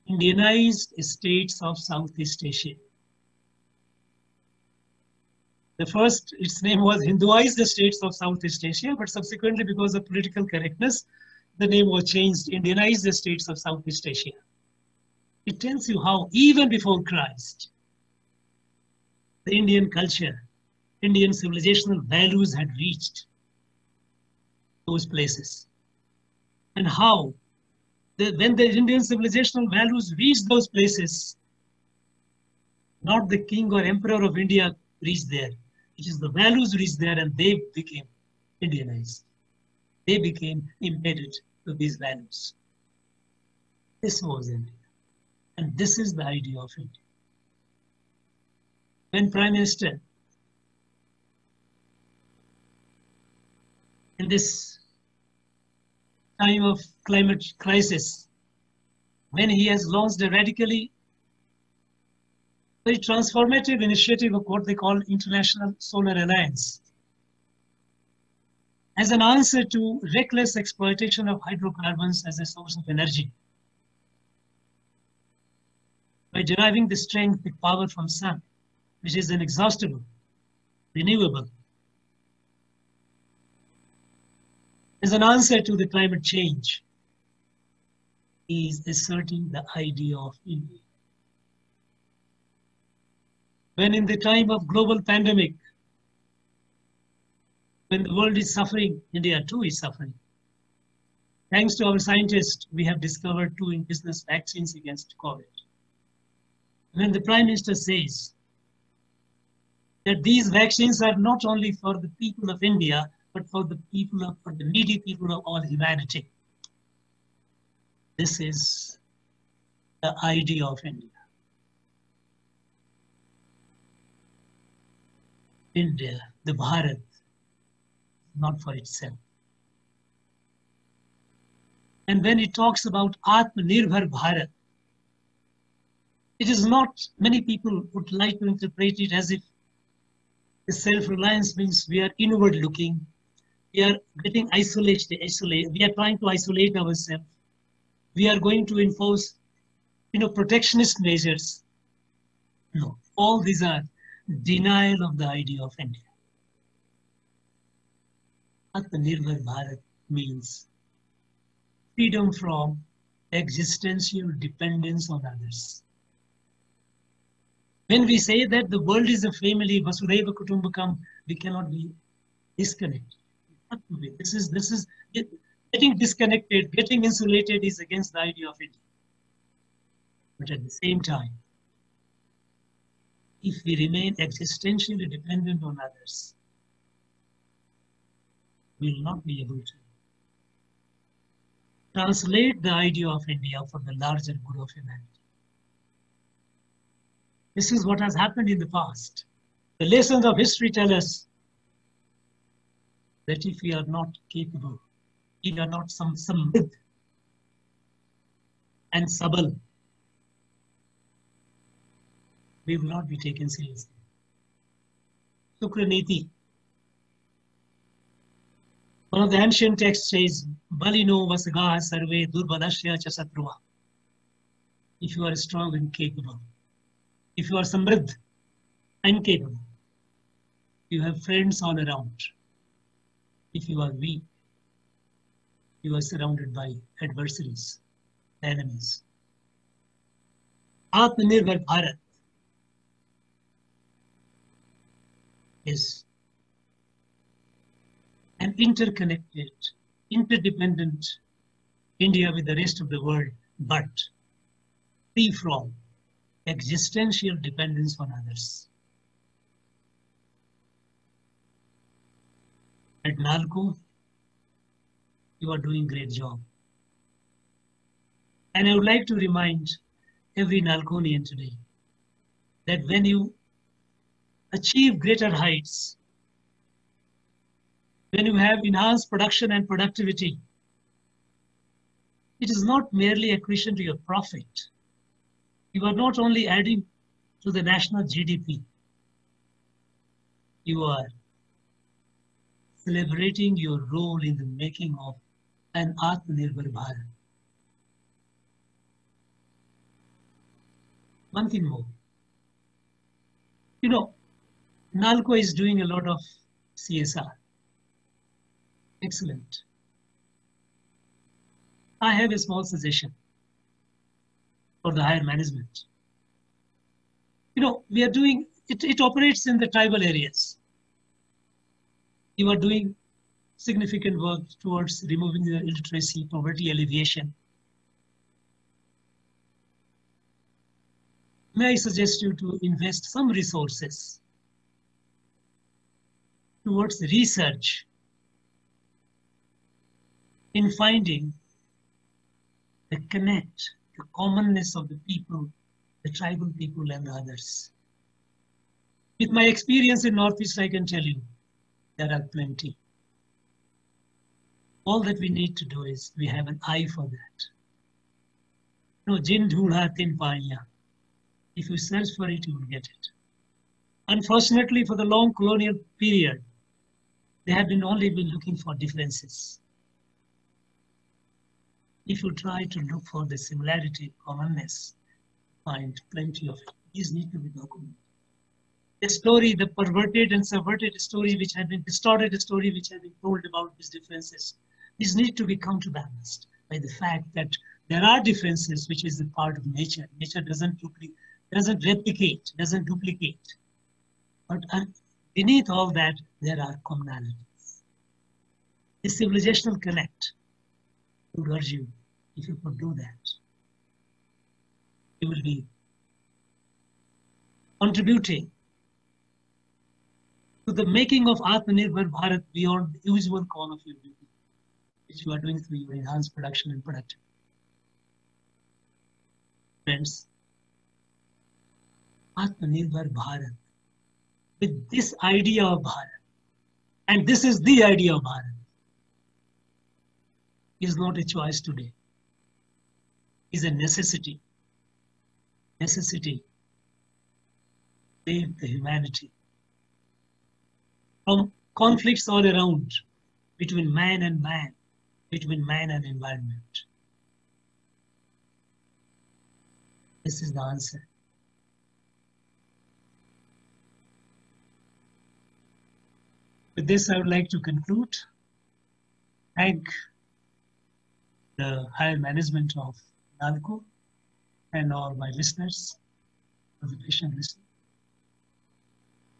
Indianized states of Southeast Asia. The first, its name was Hinduized states of Southeast Asia, but subsequently, because of political correctness, the name was changed, Indianized states of Southeast Asia. It tells you how, even before Christ, the Indian culture, Indian civilizational values had reached those places. And how, when the Indian civilizational values reached those places, not the king or emperor of India reached there. It is the values reached there and they became Indianized. They became embedded to these values. This was India. And this is the idea of India. When Prime Minister, in this time of climate crisis, when he has launched a radically very transformative initiative of what they call International Solar Alliance, as an answer to reckless exploitation of hydrocarbons as a source of energy, by deriving the strength, the power from sun, which is inexhaustible, renewable, as an answer to the climate change, he is asserting the idea of India. When in the time of global pandemic, when the world is suffering, India too is suffering. Thanks to our scientists, we have discovered 2 indigenous vaccines against COVID. When the Prime Minister says that these vaccines are not only for the people of India, but for the needy people of all humanity. This is the idea of India. India, the Bharat, not for itself. And when it talks about Atmanirbhar Bharat, it is not, many people would like to interpret it as if the self-reliance means we are inward looking, we are getting isolated, we are trying to isolate ourselves, we are going to enforce, protectionist measures. No, all these are denial of the idea of India. Atmanirbhar Bharat means freedom from existential dependence on others. When we say that the world is a family, Vasudhaiva Kutumbakam, we cannot be disconnected. This is getting disconnected, getting insulated is against the idea of India. But at the same time, if we remain existentially dependent on others, we will not be able to translate the idea of India for the larger good of humanity. This is what has happened in the past. The lessons of history tell us that if we are not capable, we are not samrid and sabal, we will not be taken seriously. Sukraniti, one of the ancient texts says, Balino vasagaha sarve durbalasya cha satruva. If you are strong and capable, if you are samrid and capable, you have friends all around. If you are weak, you are surrounded by adversaries, enemies. Atmanirbhar Bharat is an interconnected, interdependent India with the rest of the world, but free from existential dependence on others. At NALCO, you are doing a great job. And I would like to remind every NALCOnian today that when you achieve greater heights, when you have enhanced production and productivity, it is not merely accretion to your profit. You are not only adding to the national GDP, you are celebrating your role in the making of an Atmanirbhar Bharat. One thing more. You know, NALCO is doing a lot of CSR. Excellent. I have a small suggestion for the higher management. You know, we are doing, it operates in the tribal areas. You are doing significant work towards removing the illiteracy, poverty alleviation. May I suggest you to invest some resources towards research in finding the connect, the commonness of the people, the tribal people and the others. With my experience in Northeast, I can tell you, there are plenty. All that we need to do is we have an eye for that. No, jin dhoodha tin paniya. If you search for it, you will get it. Unfortunately, for the long colonial period, they have been only been looking for differences. If you try to look for the similarity, commonness, find plenty of it. These need to be documented. The story, the perverted and subverted story, which had been distorted story, which had been told about these differences, these need to be counterbalanced by the fact that there are differences, which is a part of nature. Nature doesn't replicate, doesn't duplicate. But beneath all that, there are commonalities. The civilizational connect would urge you, if you could do that, you will be contributing to the making of Atmanirbhar Bharat beyond the usual call of your duty, which you are doing through your enhanced production and productivity. Friends, Atmanirbhar Bharat, with this idea of Bharat, and this is the idea of Bharat, is not a choice today, is a necessity. Necessity to save the humanity from conflicts all around between man, between man and environment. This is the answer. With this, I would like to conclude. Thank the higher management of NALCO and all my listeners for the patient listening.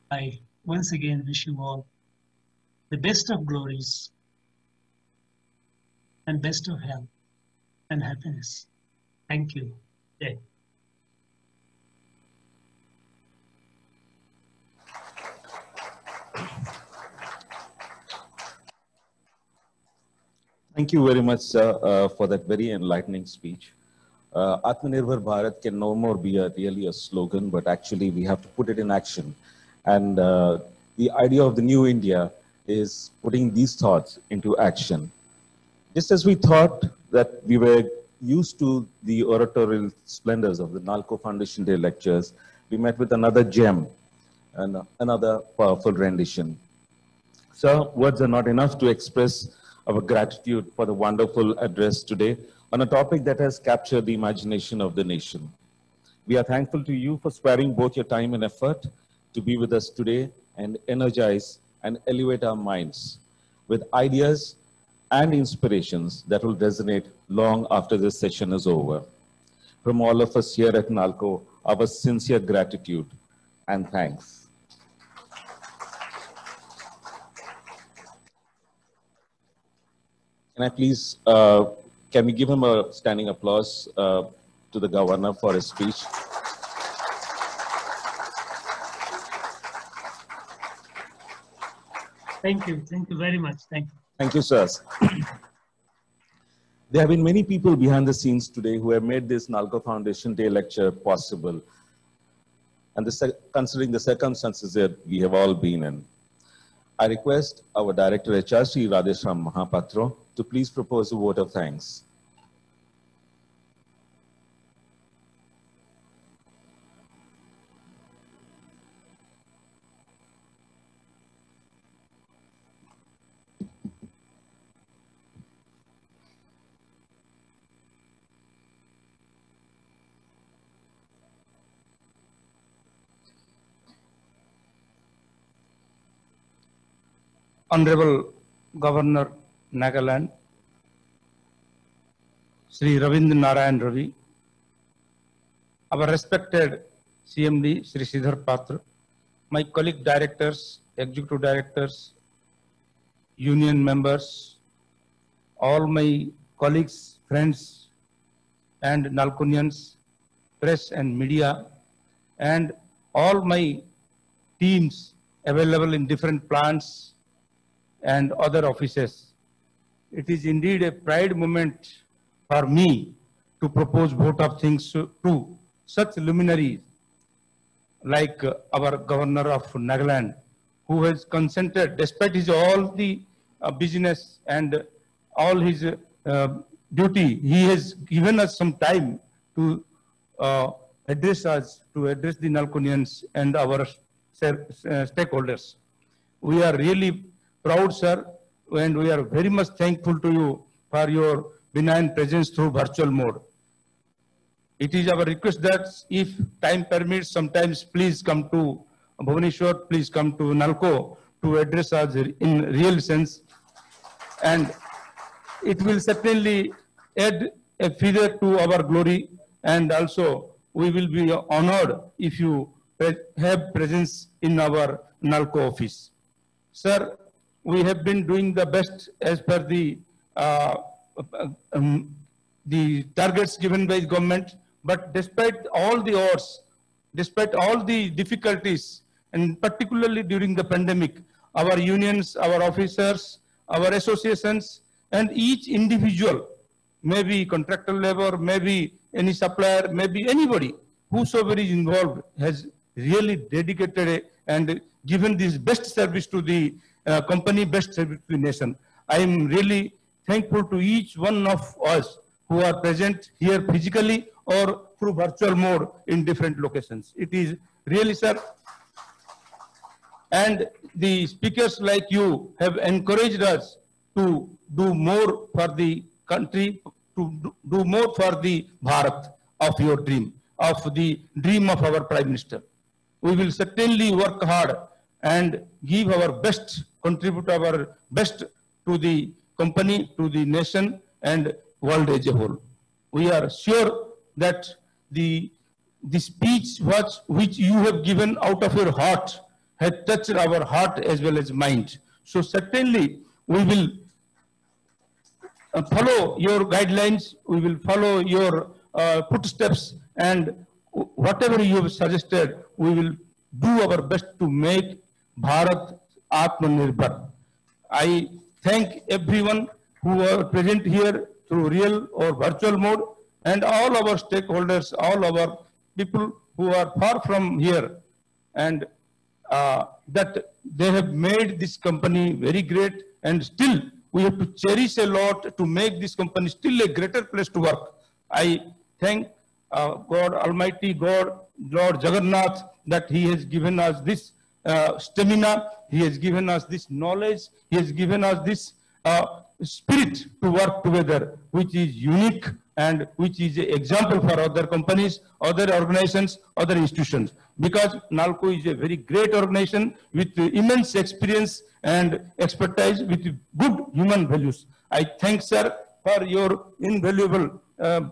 I once again wish you all the best of glories and best of health and happiness. Thank you. Jai. Thank you very much, sir, for that very enlightening speech. Atmanirbhar Bharat can no more be really a slogan, but actually we have to put it in action. And the idea of the new India is putting these thoughts into action. Just as we thought that we were used to the oratorial splendors of the NALCO Foundation Day lectures, we met with another gem and another powerful rendition. Sir, words are not enough to express our gratitude for the wonderful address today on a topic that has captured the imagination of the nation. We are thankful to you for sparing both your time and effort to be with us today and energize and elevate our minds with ideas and inspirations that will resonate long after this session is over. From all of us here at NALCO, our sincere gratitude and thanks. Can I please, can we give him a standing applause to the governor for his speech? Thank you very much. Thank you. Thank you, sirs. There have been many people behind the scenes today who have made this NALCO Foundation Day lecture possible, and considering the circumstances that we have all been in. I request our Director HR, Sri Radhesham Mahapatro, to please propose a vote of thanks. Honorable Governor Nagaland, Sri Ravindra Narayan Ravi, our respected CMD Sri Sridhar Patra, my colleague directors, executive directors, union members, all my colleagues, friends, and Nalconians, press and media, and all my teams available in different plants and other offices. It is indeed a pride moment for me to propose vote of thanks to such luminaries like our Governor of Nagaland, who has consented, despite his all the business and all his duty, he has given us some time to address us, to address the Nalconians and our stakeholders. We are really proud, sir, and we are very much thankful to you for your benign presence through virtual mode. It is our request that if time permits, sometimes please come to Bhubaneswar, please come to Nalco to address us in real sense. And it will certainly add a feather to our glory, and also we will be honored if you have presence in our Nalco office. Sir, we have been doing the best as per the targets given by the government, but despite all the odds, despite all the difficulties, and particularly during the pandemic, our unions, our officers, our associations, and each individual, maybe contractor labor, maybe any supplier, maybe anybody, whosoever is involved, has really dedicated and given this best service to the company, best service to the nation. I am really thankful to each one of us who are present here physically or through virtual mode in different locations. It is really, sir. And the speakers like you have encouraged us to do more for the country, to do more for the Bharat of your dream, of the dream of our Prime Minister. We will certainly work hard and give our best, contribute our best to the company, to the nation, and world as a whole. We are sure that the speech which you have given out of your heart has touched our heart as well as mind. So certainly we will follow your guidelines, we will follow your footsteps, and whatever you have suggested, we will do our best to make Bharat Atmanirbhar. I thank everyone who are present here through real or virtual mode, and all our stakeholders, all our people who are far from here, and that they have made this company very great, and still we have to cherish a lot to make this company still a greater place to work. I thank God, Almighty God, Lord Jagannath, that He has given us this stamina, He has given us this knowledge, He has given us this spirit to work together, which is unique and which is an example for other companies, other organizations, other institutions. Because Nalco is a very great organization with immense experience and expertise with good human values. I thank, sir, for your invaluable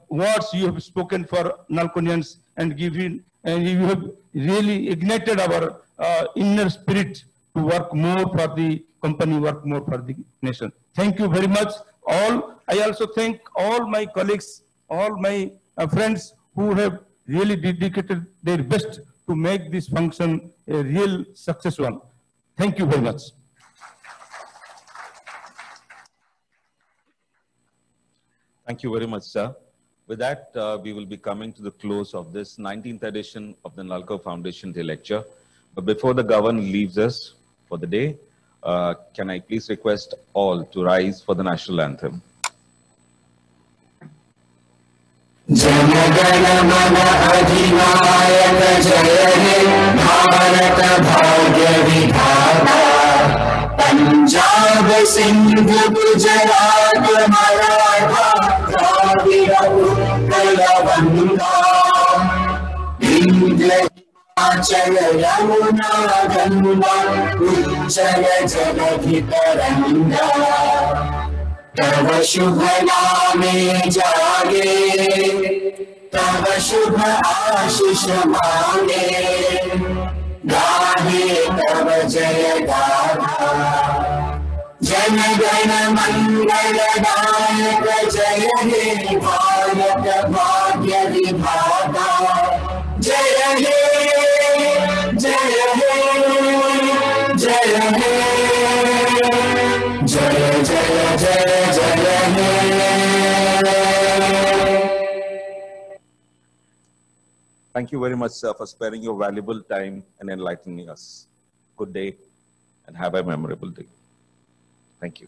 words you have spoken for Nalconians, and you have really ignited our inner spirit to work more for the company, work more for the nation. Thank you very much. I also thank all my colleagues, all my friends who have really dedicated their best to make this function a real success one. Thank you very much. Thank you very much, sir. With that, we will be coming to the close of this 19th edition of the Nalco Foundation Day Lecture. But before the governor leaves us for the day, can I please request all to rise for the national anthem? Jana Gana Mana अधिनायक जय हे भारत भाग्य विधाता पंजाब सिंध गुजरात मराठा द्राविड़ उत्कल बंगा विंध्य चल यमुना गंगा उच्चल जलधि तरंगा तव शुभ नामे जागे तव शुभ आशीष मांगे गाहे तव जय गाथा जन गण मंगल दायक जय हे भारत भाग्य विधाता जय हे जय हे जय हे जय जय जय जय हे। Thank you very much, sir, for sparing your valuable time and enlightening us. Good day and have a memorable day. Thank you.